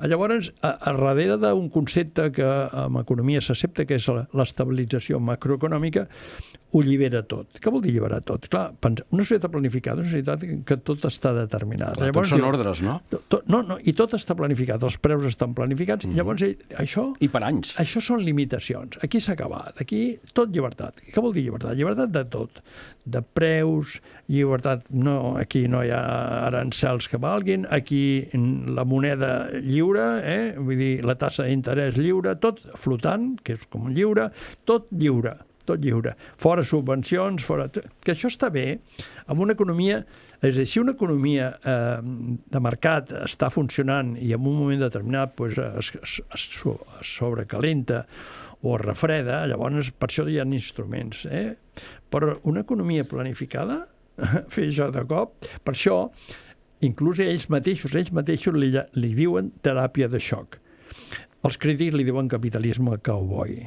Llavors, a darrere d'un concepte que en economia s'accepta, que és l'estabilització macroeconòmica, ho allibera tot. Què vol dir alliberar tot? Clar, una societat planificada, una societat que tot està determinat. Clar, tots són ordres, no? No, i tot està planificat, els preus estan planificats, llavors això... I per anys. Això són limitacions. Aquí s'ha acabat, aquí tot llibertat. Què vol dir llibertat? Llibertat de tot. De preus, llibertat... No, aquí no hi ha arancels que valguin, aquí la moneda lliure, vull dir, la tassa d'interès lliure, tot flotant, que és com un lliure, tot lliure. Fora subvencions, que això està bé amb una economia, és a dir, si una economia de mercat està funcionant i en un moment determinat es sobrecalenta o es refreda, llavors per això hi ha instruments. Però una economia planificada, fer això de cop, per això inclús ells mateixos li diuen teràpia de xoc. Els crítics li diuen capitalisme cowboy.